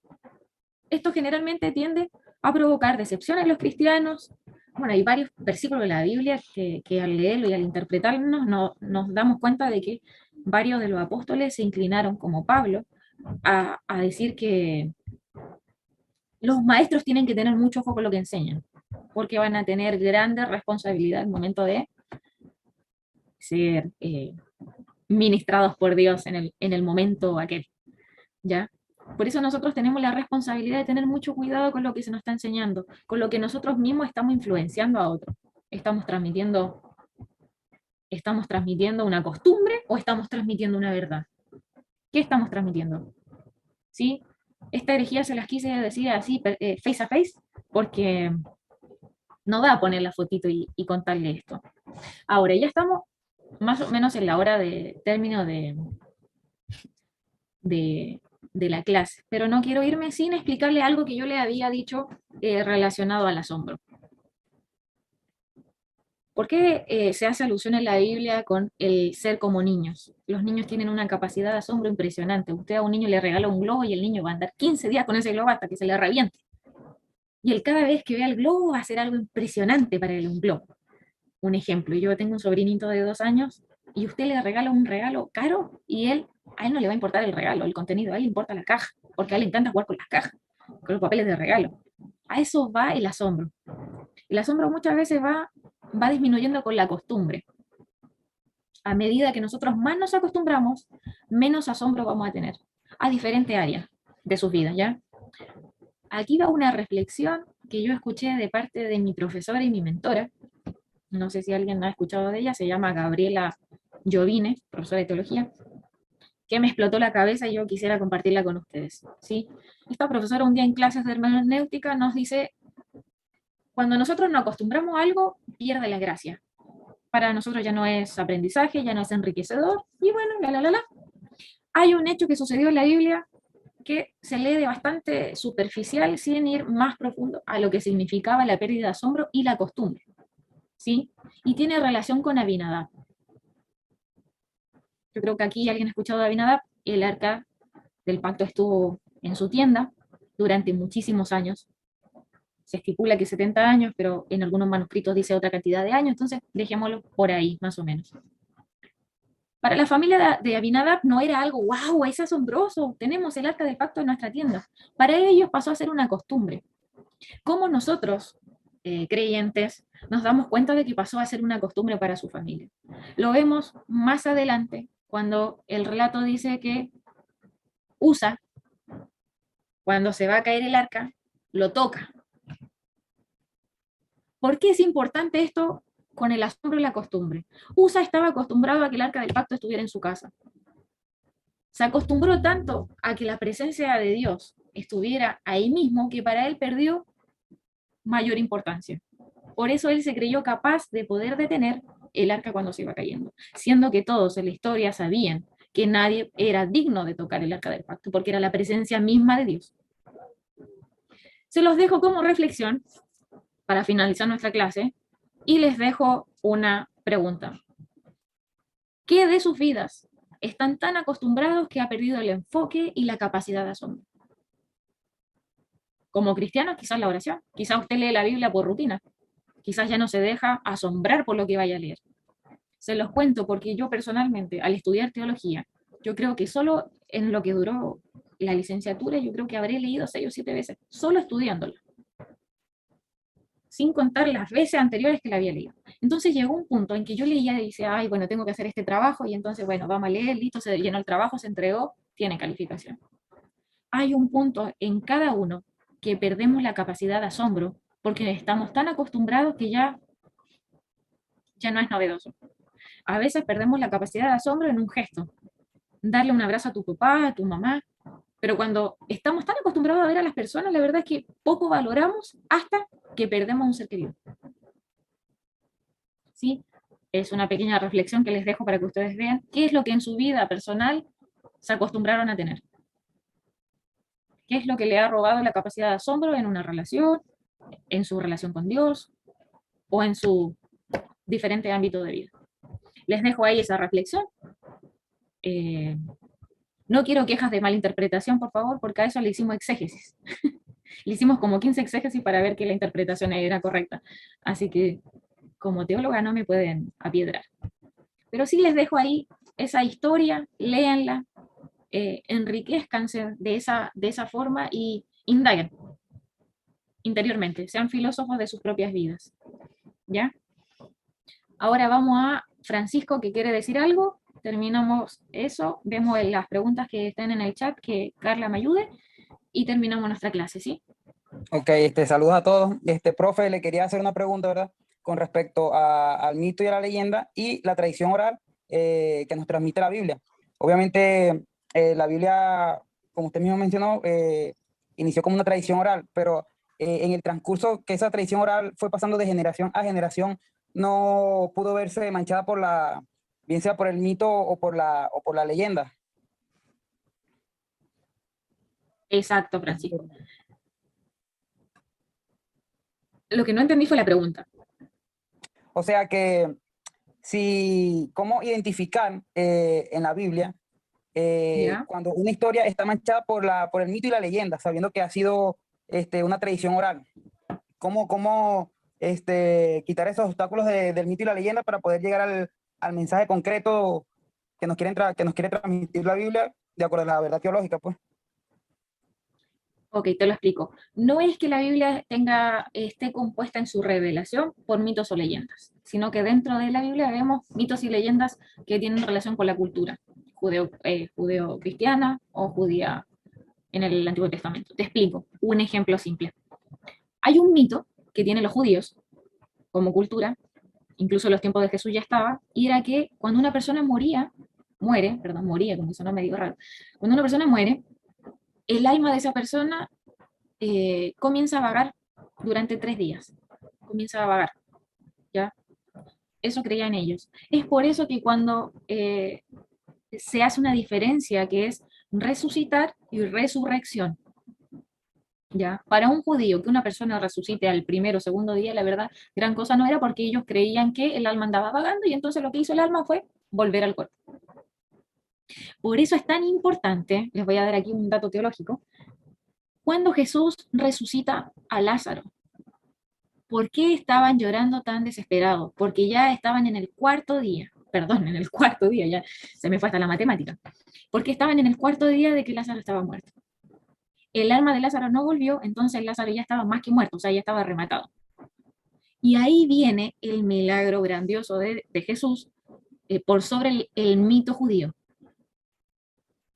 Esto generalmente tiende a provocar decepción en los cristianos. Bueno, hay varios versículos de la Biblia que al leerlo y al interpretarnos nos damos cuenta de que varios de los apóstoles se inclinaron, como Pablo, a decir que los maestros tienen que tener mucho ojo con lo que enseñan, porque van a tener grande responsabilidad al momento de ser ministrados por Dios en el momento aquel, ¿ya? Por eso nosotros tenemos la responsabilidad de tener mucho cuidado con lo que se nos está enseñando, con lo que nosotros mismos estamos influenciando a otros. ¿Estamos transmitiendo una costumbre o estamos transmitiendo una verdad? ¿Qué estamos transmitiendo? ¿Sí? Esta herejía se las quise decir así, face a face, porque no da a poner la fotito y contarle esto. Ahora, ya estamos más o menos en la hora de término de la clase, pero no quiero irme sin explicarle algo que yo le había dicho relacionado al asombro. ¿Por qué se hace alusión en la Biblia con el ser como niños? Los niños tienen una capacidad de asombro impresionante. Usted a un niño le regala un globo y el niño va a andar 15 días con ese globo hasta que se le reviente. Y él cada vez que vea el globo va a hacer algo impresionante para él, un globo. Un ejemplo, yo tengo un sobrinito de 2 años y usted le regala un regalo caro y él A él no le va a importar el regalo, el contenido, a él le importa la caja, porque a él le encanta jugar con las cajas, con los papeles de regalo. A eso va el asombro. El asombro muchas veces va disminuyendo con la costumbre. A medida que nosotros más nos acostumbramos, menos asombro vamos a tener a diferentes áreas de sus vidas, ¿ya? Aquí va una reflexión que yo escuché de parte de mi profesora y mi mentora. No sé si alguien ha escuchado de ella, se llama Gabriela Jovine, profesora de teología, que me explotó la cabeza y yo quisiera compartirla con ustedes, ¿sí? Esta profesora un día en clases de hermenéutica nos dice, cuando nosotros nos acostumbramos a algo, pierde la gracia. Para nosotros ya no es aprendizaje, ya no es enriquecedor, y bueno, la. Hay un hecho que sucedió en la Biblia que se lee de bastante superficial, sin ir más profundo a lo que significaba la pérdida de asombro y la costumbre, ¿sí? Y tiene relación con Abinadab. Yo creo que aquí alguien ha escuchado de Abinadab. El arca del pacto estuvo en su tienda durante muchísimos años. Se estipula que 70 años, pero en algunos manuscritos dice otra cantidad de años, entonces dejémoslo por ahí, más o menos. Para la familia de Abinadab no era algo, wow, es asombroso, tenemos el arca del pacto en nuestra tienda. Para ellos pasó a ser una costumbre. ¿Cómo nosotros, creyentes, nos damos cuenta de que pasó a ser una costumbre para su familia? Lo vemos más adelante, cuando el relato dice que Usa, cuando se va a caer el arca, lo toca. ¿Por qué es importante esto con el asombro y la costumbre? Usa estaba acostumbrado a que el arca del pacto estuviera en su casa. Se acostumbró tanto a que la presencia de Dios estuviera ahí mismo que para él perdió mayor importancia. Por eso él se creyó capaz de poder detener el arca cuando se iba cayendo, siendo que todos en la historia sabían que nadie era digno de tocar el arca del pacto, porque era la presencia misma de Dios. Se los dejo como reflexión para finalizar nuestra clase y les dejo una pregunta. ¿Qué de sus vidas están tan acostumbrados que ha perdido el enfoque y la capacidad de asombro? Como cristianos, quizás la oración. Quizás usted lee la Biblia por rutina. Quizás ya no se deja asombrar por lo que vaya a leer. Se los cuento porque yo personalmente, al estudiar teología, yo creo que solo en lo que duró la licenciatura, yo creo que habré leído 6 o 7 veces, solo estudiándola, sin contar las veces anteriores que la había leído. Entonces llegó un punto en que yo leía y decía, ay, bueno, tengo que hacer este trabajo, y entonces, bueno, vamos a leer, listo, se llenó el trabajo, se entregó, tiene calificación. Hay un punto en cada uno que perdemos la capacidad de asombro, porque estamos tan acostumbrados que ya no es novedoso. A veces perdemos la capacidad de asombro en un gesto, darle un abrazo a tu papá, a tu mamá, pero cuando estamos tan acostumbrados a ver a las personas, la verdad es que poco valoramos hasta que perdemos un ser querido. ¿Sí? Es una pequeña reflexión que les dejo para que ustedes vean qué es lo que en su vida personal se acostumbraron a tener. ¿Qué es lo que le ha robado la capacidad de asombro en una relación, en su relación con Dios o en su diferente ámbito de vida? Les dejo ahí esa reflexión. No quiero quejas de malinterpretación, por favor, porque a eso le hicimos exégesis. Le hicimos como 15 exégesis para ver que la interpretación era correcta. Así que, como teóloga, no me pueden apiedrar. Pero sí les dejo ahí esa historia, léanla, enriquezcanse de esa forma y indaguen interiormente, sean filósofos de sus propias vidas. ¿Ya? Ahora vamos a Francisco, que quiere decir algo. Terminamos eso, vemos las preguntas que están en el chat, que Carla me ayude, y terminamos nuestra clase, ¿sí? Ok, saludos a todos. Profe, le quería hacer una pregunta, ¿verdad? Con respecto al mito y a la leyenda y la tradición oral que nos transmite la Biblia. Obviamente, la Biblia, como usted mismo mencionó, inició como una tradición oral, pero en el transcurso que esa tradición oral fue pasando de generación a generación, no pudo verse manchada por bien sea por el mito o por la leyenda. Exacto, Francisco. Lo que no entendí fue la pregunta. O sea que, ¿cómo identificar en la Biblia cuando una historia está manchada por el mito y la leyenda, sabiendo que ha sido una tradición oral? ¿Cómo quitar esos obstáculos del mito y la leyenda para poder llegar al mensaje concreto que nos quiere transmitir la Biblia de acuerdo a la verdad teológica, pues. Ok, te lo explico. No es que la Biblia esté compuesta en su revelación por mitos o leyendas, sino que dentro de la Biblia vemos mitos y leyendas que tienen relación con la cultura judeo-cristiana o judía en el Antiguo Testamento. Te explico un ejemplo simple. Hay un mito que tienen los judíos como cultura, incluso en los tiempos de Jesús ya estaba, y era que cuando una persona moría, como sonó medio raro, cuando una persona muere, el alma de esa persona comienza a vagar durante 3 días. Comienza a vagar, ¿ya? Eso creían ellos. Es por eso que cuando se hace una diferencia que es resucitar y resurrección, ¿ya? Para un judío que una persona resucite al primero o segundo día, la verdad, gran cosa no era porque ellos creían que el alma andaba vagando y entonces lo que hizo el alma fue volver al cuerpo. Por eso es tan importante, les voy a dar aquí un dato teológico, cuando Jesús resucita a Lázaro. ¿Por qué estaban llorando tan desesperados? Porque ya estaban en el cuarto día, perdón, en el cuarto día, ya se me fue hasta la matemática, porque estaban en el cuarto día de que Lázaro estaba muerto. El alma de Lázaro no volvió, entonces Lázaro ya estaba más que muerto, o sea, ya estaba rematado. Y ahí viene el milagro grandioso de Jesús por sobre el mito judío.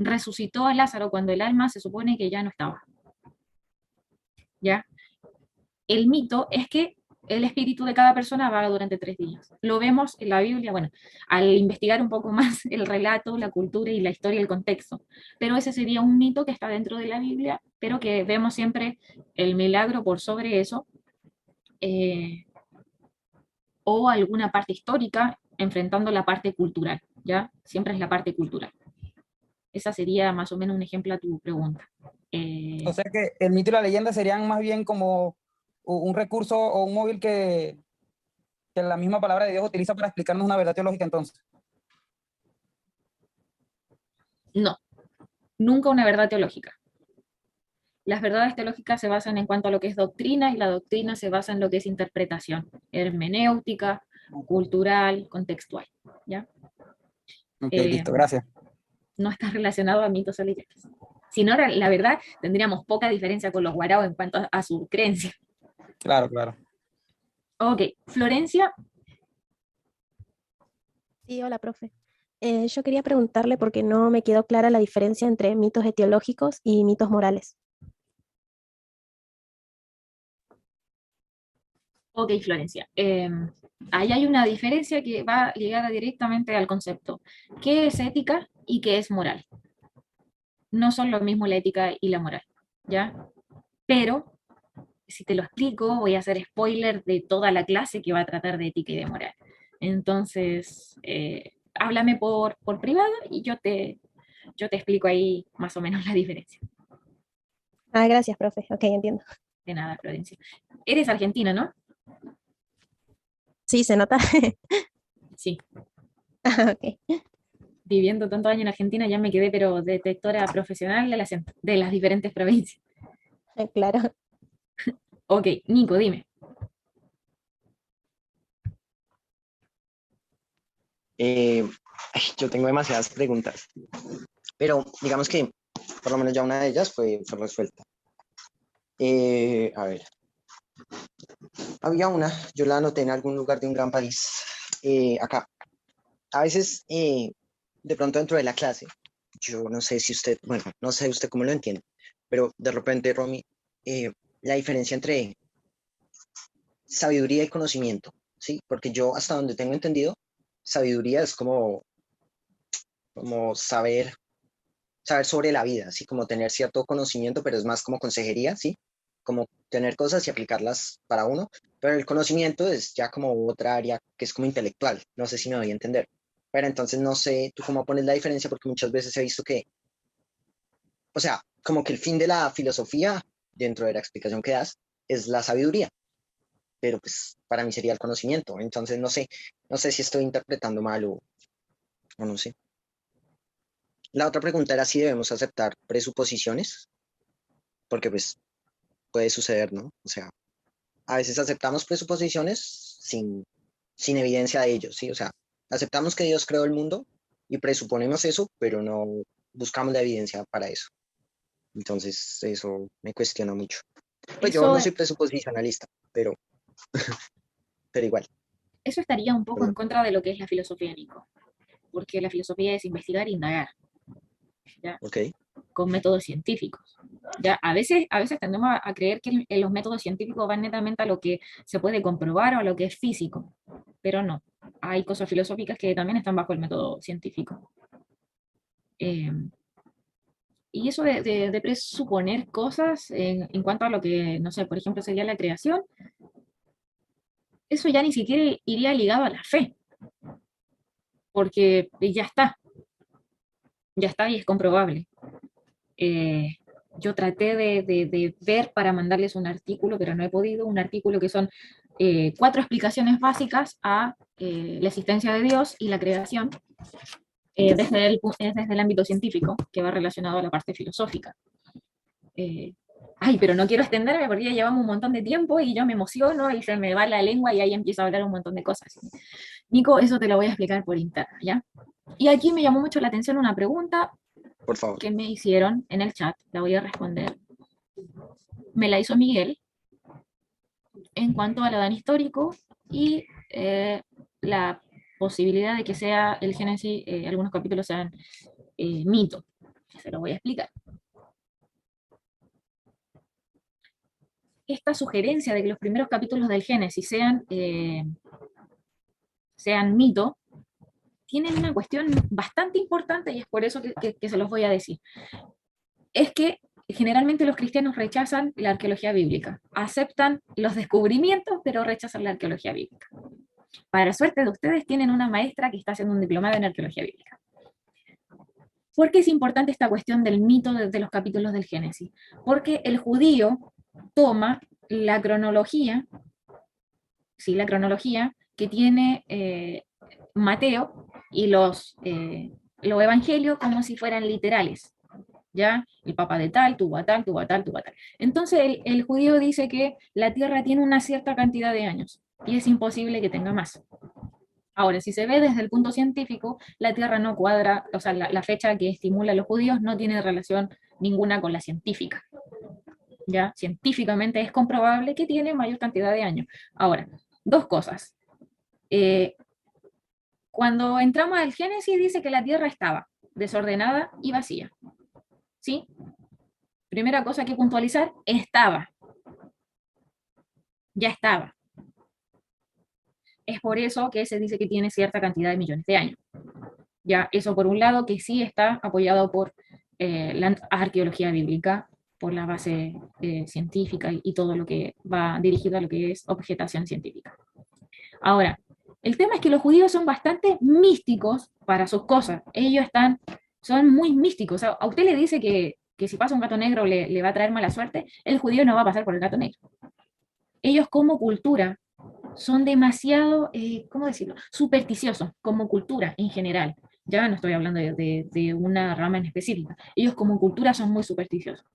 Resucitó a Lázaro cuando el alma se supone que ya no estaba. ¿Ya? El mito es que el espíritu de cada persona vaga durante 3 días. Lo vemos en la Biblia, bueno, al investigar un poco más el relato, la cultura y la historia, el contexto. Pero ese sería un mito que está dentro de la Biblia, pero que vemos siempre el milagro por sobre eso, o alguna parte histórica enfrentando la parte cultural, ¿ya? Siempre es la parte cultural. Esa sería más o menos un ejemplo a tu pregunta. O sea que el mito y la leyenda serían más bien como un recurso o un móvil que la misma palabra de Dios utiliza para explicarnos una verdad teológica entonces. No, nunca una verdad teológica. Las verdades teológicas se basan en cuanto a lo que es doctrina y la doctrina se basa en lo que es interpretación, hermenéutica, cultural, contextual, ¿ya? Ok, listo, gracias. No está relacionado a mitos o leyendas. Si no, la verdad, tendríamos poca diferencia con los guaraos en cuanto a su creencia. Claro, claro. Ok, Florencia. Sí, hola, profe. Yo quería preguntarle porque no me quedó clara la diferencia entre mitos etiológicos y mitos morales. Ok, Florencia. Ahí hay una diferencia que va ligada directamente al concepto. ¿Qué es ética y qué es moral? No son lo mismo la ética y la moral, ¿ya? Pero, si te lo explico, voy a hacer spoiler de toda la clase que va a tratar de ética y de moral. Entonces, háblame por privado y yo te explico ahí más o menos la diferencia. Ah, gracias, profe. Ok, entiendo. De nada, Florencia. Eres argentina, ¿no? Sí, se nota. Sí. Ah, ok. Viviendo tantos años en Argentina ya me quedé, pero detectora profesional de las diferentes provincias. Claro. Ok, Nico, dime. Yo tengo demasiadas preguntas, pero digamos que por lo menos ya una de ellas fue resuelta. A ver, había una, yo la anoté en algún lugar de un gran país, acá. A veces, de pronto dentro de la clase, yo no sé si usted, bueno, no sé usted cómo lo entiende, pero de repente, Romy, la diferencia entre sabiduría y conocimiento, ¿sí? Porque yo hasta donde tengo entendido, sabiduría es como saber sobre la vida, ¿sí? Como tener cierto conocimiento, pero es más como consejería, ¿sí? Como tener cosas y aplicarlas para uno, pero el conocimiento es ya como otra área que es como intelectual, no sé si me doy a entender. Pero entonces no sé tú cómo pones la diferencia, porque muchas veces he visto que, o sea, como que el fin de la filosofía, dentro de la explicación que das, es la sabiduría, pero pues para mí sería el conocimiento. Entonces no sé si estoy interpretando mal o no sé. La otra pregunta era si debemos aceptar presuposiciones, porque pues puede suceder, ¿no? O sea, a veces aceptamos presuposiciones sin evidencia de ello, ¿sí? O sea, aceptamos que Dios creó el mundo, y presuponemos eso, pero no buscamos la evidencia para eso. Entonces, eso me cuestiona mucho. Pues yo Eso, no soy presuposicionalista, pero, pero igual. eso estaría un poco en Perdón. contra de lo que es la filosofía, Nico, porque la filosofía es investigar e indagar, ¿ya? Ok, Con métodos científicos. Ya, a veces tendemos a creer que los métodos científicos van netamente a lo que se puede comprobar o a lo que es físico, pero no. Hay cosas filosóficas que también están bajo el método científico. Eh, y eso de presuponer cosas en cuanto a lo que, no sé, por ejemplo, sería la creación, eso ya ni siquiera iría ligado a la fe, porque ya está y es comprobable. Eh, yo traté de ver para mandarles un artículo, pero no he podido, un artículo que son 4 explicaciones básicas a la existencia de Dios y la creación desde el ámbito científico, que va relacionado a la parte filosófica. Ay, pero no quiero extenderme porque ya llevamos un montón de tiempo y yo me emociono y se me va la lengua y ahí empiezo a hablar un montón de cosas. Nico, eso te lo voy a explicar por interno, ¿ya? Y aquí me llamó mucho la atención una pregunta por favor. que me hicieron en el chat, la voy a responder. Me la hizo Miguel en cuanto al Adán histórico y la posibilidad de que sea el Génesis, algunos capítulos sean mito. Se lo voy a explicar. Esta sugerencia de que los primeros capítulos del Génesis sean mito, tienen una cuestión bastante importante y es por eso que se los voy a decir. Es que generalmente los cristianos rechazan la arqueología bíblica, aceptan los descubrimientos, pero rechazan la arqueología bíblica. Para suerte de ustedes, tienen una maestra que está haciendo un diplomado en arqueología bíblica. ¿Por qué es importante esta cuestión del mito de los capítulos del Génesis? Porque el judío toma la cronología, ¿sí? La cronología que tiene Mateo y los evangelios como si fueran literales. ¿Ya? El papa de tal, tuvo a tal, tuvo a tal, tuvo a tal. Entonces el judío dice que la Tierra tiene una cierta cantidad de años y es imposible que tenga más. Ahora, si se ve desde el punto científico, la Tierra no cuadra, o sea, la fecha que estimula a los judíos no tiene relación ninguna con la científica. ¿Ya? Científicamente es comprobable que tiene mayor cantidad de años. Ahora, 2 cosas. Cuando entramos al Génesis dice que la Tierra estaba desordenada y vacía. ¿Sí? Primera cosa que puntualizar, estaba. Ya estaba. Es por eso que se dice que tiene cierta cantidad de millones de años. Ya, eso por un lado, que sí está apoyado por la arqueología bíblica, por la base científica y todo lo que va dirigido a lo que es objetación científica. Ahora, el tema es que los judíos son bastante místicos para sus cosas. Ellos son muy místicos. O sea, a usted le dice que si pasa un gato negro le va a traer mala suerte, el judío no va a pasar por el gato negro. Ellos como cultura son demasiado, ¿cómo decirlo?, supersticiosos, como cultura en general. Ya no estoy hablando de una rama en específica. Ellos como cultura son muy supersticiosos.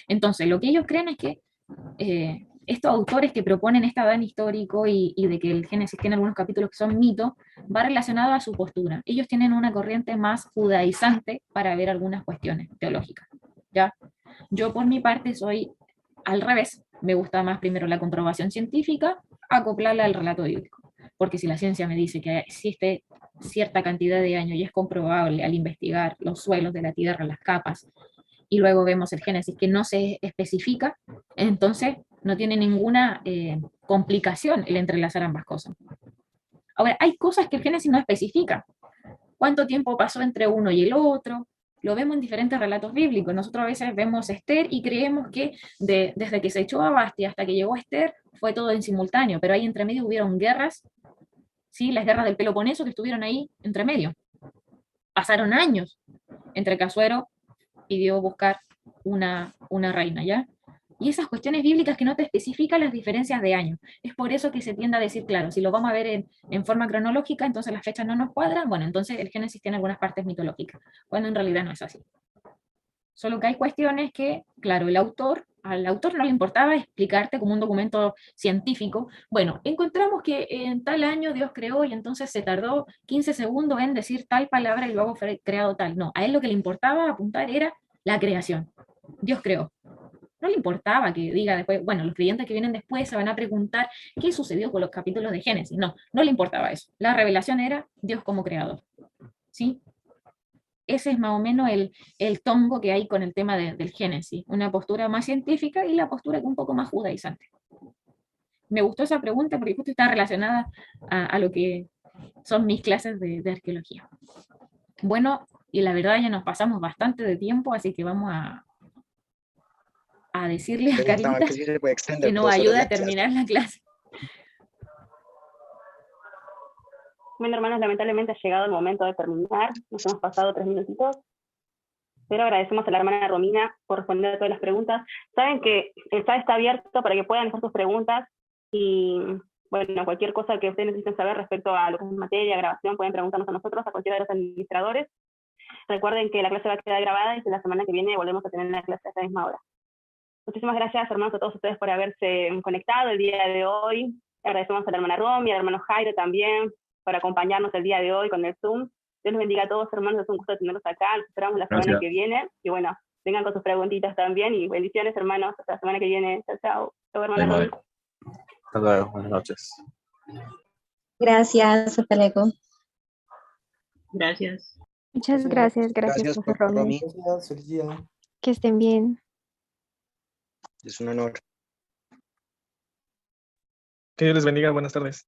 Entonces, lo que ellos creen es que estos autores que proponen este Adán histórico y de que el Génesis tiene algunos capítulos que son mitos, va relacionado a su postura. Ellos tienen una corriente más judaizante para ver algunas cuestiones teológicas. ¿Ya? Yo por mi parte soy al revés. Me gusta más primero la comprobación científica, acoplarla al relato bíblico. Porque si la ciencia me dice que existe cierta cantidad de años y es comprobable al investigar los suelos de la Tierra, las capas, y luego vemos el Génesis que no se especifica, entonces no tiene ninguna complicación el entrelazar ambas cosas. Ahora, hay cosas que el Génesis no especifica. ¿Cuánto tiempo pasó entre uno y el otro? Lo vemos en diferentes relatos bíblicos. Nosotros a veces vemos Esther y creemos que desde que se echó a Basti hasta que llegó Esther fue todo en simultáneo, pero ahí entre medio hubieron guerras, ¿sí? Las guerras del Peloponeso que estuvieron ahí entre medio. Pasaron años entre que Asuero pidió buscar una reina, ¿ya? Y esas cuestiones bíblicas que no te especifican las diferencias de años. Es por eso que se tiende a decir, claro, si lo vamos a ver en forma cronológica, entonces las fechas no nos cuadran, bueno, entonces el Génesis tiene algunas partes mitológicas, cuando en realidad no es así. Solo que hay cuestiones que, claro, el autor al autor no le importaba explicarte como un documento científico. Bueno, encontramos que en tal año Dios creó y entonces se tardó 15 segundos en decir tal palabra y luego fue creado tal. No, a él lo que le importaba apuntar era la creación. Dios creó. No le importaba que diga después, bueno, los creyentes que vienen después se van a preguntar qué sucedió con los capítulos de Génesis. No, no le importaba eso. La revelación era Dios como creador. ¿Sí? Ese es más o menos el tongo que hay con el tema del Génesis, una postura más científica y la postura que un poco más judaizante. Me gustó esa pregunta porque justo está relacionada a lo que son mis clases de arqueología. Bueno, y la verdad ya nos pasamos bastante de tiempo, así que vamos a decirle a Carita Que sí se puede que extender nos 2 horas ayude a la clase. terminar la clase. Bueno, hermanos, lamentablemente ha llegado el momento de terminar. Nos hemos pasado 3 minutitos. Pero agradecemos a la hermana Romina por responder a todas las preguntas. Saben que el chat está abierto para que puedan hacer sus preguntas y, bueno, cualquier cosa que ustedes necesiten saber respecto a lo que es materia, grabación, pueden preguntarnos a nosotros, a cualquiera de los administradores. Recuerden que la clase va a quedar grabada y la semana que viene volvemos a tener la clase a esta misma hora. Muchísimas gracias, hermanos, a todos ustedes por haberse conectado el día de hoy. Agradecemos a la hermana Romy, al hermano Jairo también, por acompañarnos el día de hoy con el Zoom. Dios los bendiga a todos, hermanos, es un gusto tenerlos acá, los esperamos la semana que viene. Y bueno, vengan con sus preguntitas también, y bendiciones, hermanos, hasta la semana que viene. Chao, chao. Chao, hermana Romy. Hasta luego, buenas noches. Gracias, hasta luego. Gracias. Muchas gracias, Gracias, profe profe Romy. Romy. Feliz día. Que estén bien. Es un honor. Que Dios les bendiga, buenas tardes.